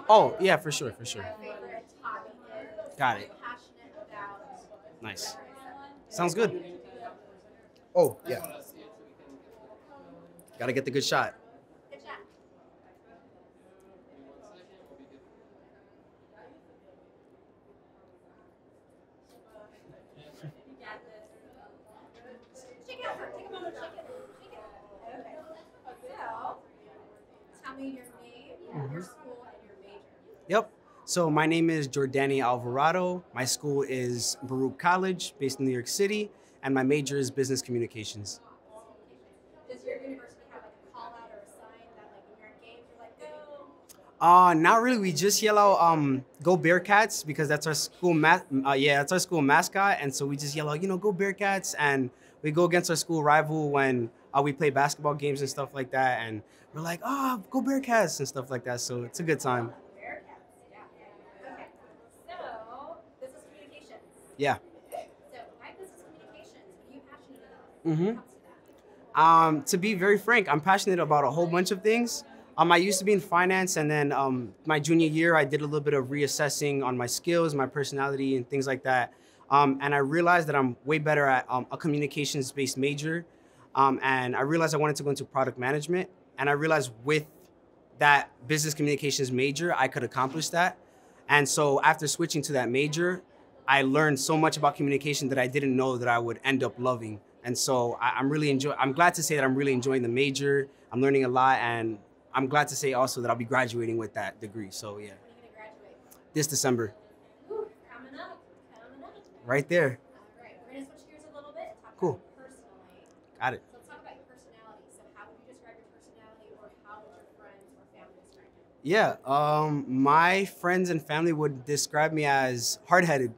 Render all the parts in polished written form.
Oh, yeah, for sure, for sure. Favorite hobby is? Got Are you it. passionate about? Nice. Sounds good. Oh, yeah. Gotta get the good shot. Good job. You got this. Shake it out first. Take a moment. Shake it. Shake it. Okay. So, tell me your name, your school, and your major. Yep. So my name is Jordanny Alvarado. My school is Baruch College, based in New York City, and my major is business communications. Does your university have like a call out or a sign that like when you're at games you're like go? Not really. We just yell out "Go Bearcats" because that's our school yeah, that's our school mascot, and so we just yell out, "Go Bearcats!" And we go against our school rival when we play basketball games and stuff like that, and we're like, "Oh, go Bearcats!" and stuff like that. So it's a good time. Bearcats. Yeah. Okay. So this is communications. Yeah. So why business communications? What are you passionate about? Mm-hmm. When it comes to that? To be very frank, I'm passionate about a whole bunch of things. I used to be in finance, and then my junior year, I did a little bit of reassessing on my skills, my personality, and things like that. And I realized that I'm way better at a communications-based major. And I realized I wanted to go into product management. And I realized with that business communications major, I could accomplish that. And so after switching to that major, I learned so much about communication that I didn't know that I would end up loving. And so I'm glad to say that I'm really enjoying the major. I'm learning a lot, and I'm glad to say also that I'll be graduating with that degree. So yeah, When are you gonna graduate? this December, Ooh, coming up. Coming up. right there. All right. We're gonna switch gears a little bit and talk about Cool. you personally. Got it. So let's talk about your personality. So how would you describe your personality, or how would your friends or family describe you? Yeah, my friends and family would describe me as hard-headed.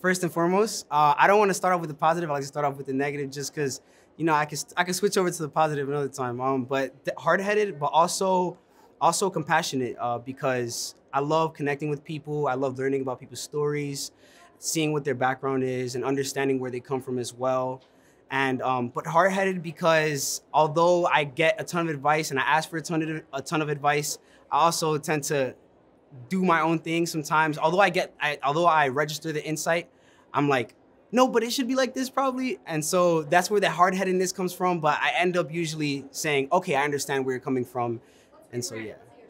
First and foremost, I don't want to start off with the positive. I like to start off with the negative, just because I can switch over to the positive another time. But hard-headed, but also compassionate, because I love connecting with people. I love learning about people's stories, seeing what their background is, and understanding where they come from as well. And but hard-headed because although I get a ton of advice and I ask for a ton of advice, I also tend to do my own thing sometimes. Although I register the insight, I'm like, no, but it should be like this probably. And so that's where the hard-headedness comes from. But I end up usually saying, okay, I understand where you're coming from. Let's And so rebrand. yeah, Let's say you're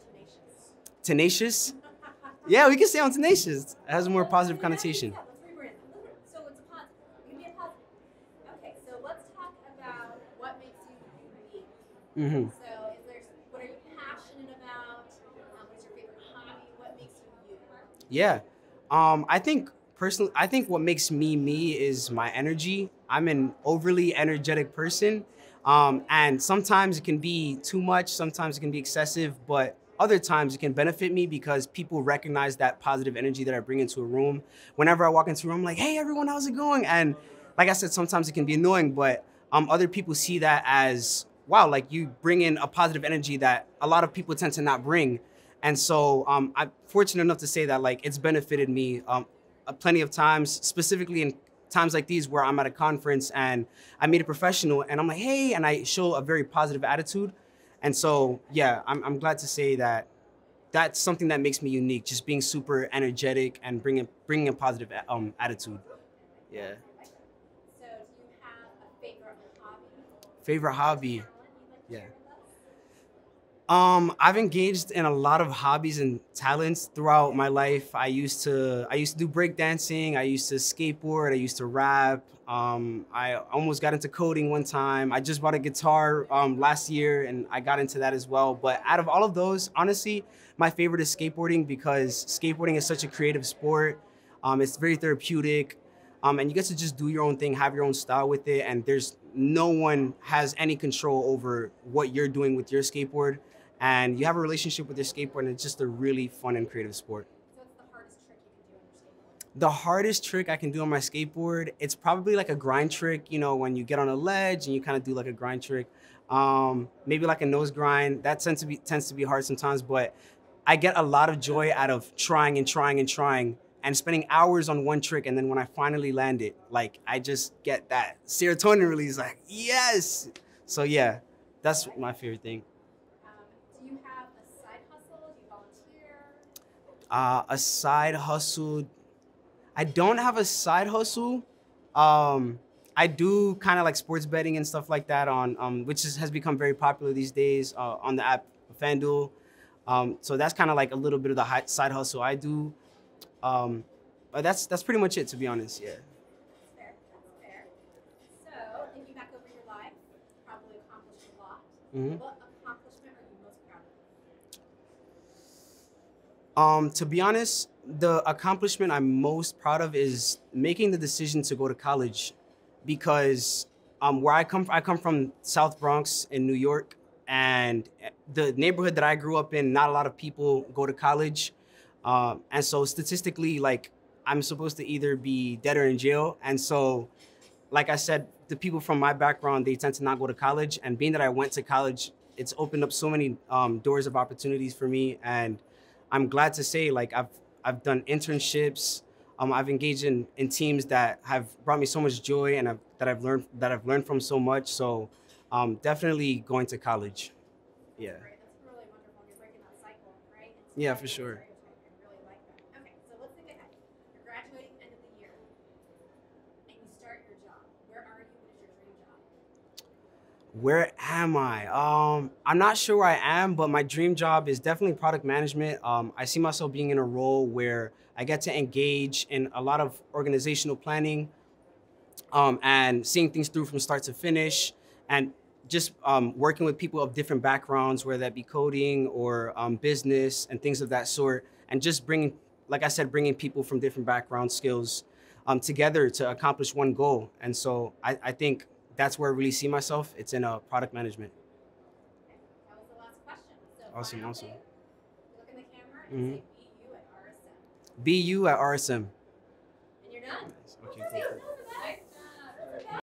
tenacious. tenacious. Yeah, we can say I'm tenacious. It has a more positive connotation. Yeah, let's rebrand. So it's a positive. You can be a positive. Okay, so let's talk about what makes you unique. Hmm. So what are you passionate about? What is your favorite hobby? What makes you you? Yeah. I think what makes me me is my energy. I'm an overly energetic person. And sometimes it can be too much, sometimes it can be excessive, but other times it can benefit me because people recognize that positive energy that I bring into a room. Whenever I walk into a room, I'm like, hey, everyone, how's it going? And like I said, sometimes it can be annoying, but other people see that as, wow, like you bring in a positive energy that a lot of people tend to not bring. And so I'm fortunate enough to say that like it's benefited me plenty of times, specifically in times like these where I'm at a conference and I meet a professional and I'm like, hey, and I show a very positive attitude. And so, yeah, I'm glad to say that that's something that makes me unique, just being super energetic and bringing a positive attitude. Yeah. So do you have a favorite hobby? Favorite hobby. Talent you'd like to Yeah. share with us? I've engaged in a lot of hobbies and talents throughout my life. I used to do breakdancing. I used to skateboard. I used to rap. I almost got into coding one time. I just bought a guitar last year, and I got into that as well. But out of all of those, honestly, my favorite is skateboarding because skateboarding is such a creative sport. It's very therapeutic, and you get to just do your own thing, have your own style with it, and there's no one has any control over what you're doing with your skateboard, and you have a relationship with your skateboard, and it's just a really fun and creative sport. So what's the hardest trick you can do on your skateboard? The hardest trick I can do on my skateboard, it's probably like a grind trick, when you get on a ledge and you kind of do like a grind trick. Maybe like a nose grind. That tends to be hard sometimes, but I get a lot of joy out of trying and trying and trying and spending hours on one trick, and then when I finally land it, like I just get that serotonin release, like yes. So yeah, that's my favorite thing. Do you have a side hustle? Do you volunteer? A side hustle. I don't have a side hustle. Um, I do kind of like sports betting and stuff like that on which has become very popular these days on the app FanDuel. So that's kind of like a little bit of the side hustle I do. Um, but that's pretty much it, to be honest. Yeah. That's fair. That's fair. So, thinking back over your life, probably accomplished a lot. Mhm. What accomplishment are you most proud of? To be honest, the accomplishment I'm most proud of is making the decision to go to college, because where I come from South Bronx in New York, and the neighborhood that I grew up in, not a lot of people go to college, and so statistically, like I'm supposed to either be dead or in jail, and so like I said, the people from my background, they tend to not go to college. And being that I went to college, it's opened up so many doors of opportunities for me. And I'm glad to say, like I've done internships. I've engaged in teams that have brought me so much joy, and that I've learned from so much. So definitely going to college. Yeah. Great. That's really wonderful. You're breaking that cycle, right? It's Yeah, for sure. I really like that. Okay, so let's think ahead. You're graduating end of the year, and you start your job. Where are you? What is your dream job? Where am I? I'm not sure where I am, but my dream job is definitely product management. I see myself being in a role where I get to engage in a lot of organizational planning, and seeing things through from start to finish, and just working with people of different backgrounds, whether that be coding or business and things of that sort, and just bringing, like I said, bringing people from different background skills together to accomplish one goal. And so I think that's where I really see myself. It's in product management. Okay, that was the last question. So Awesome, final awesome. thing, look in the camera and Mhm. say BU at RSM. BU at RSM. And you're done. Okay, See? cool. Nice.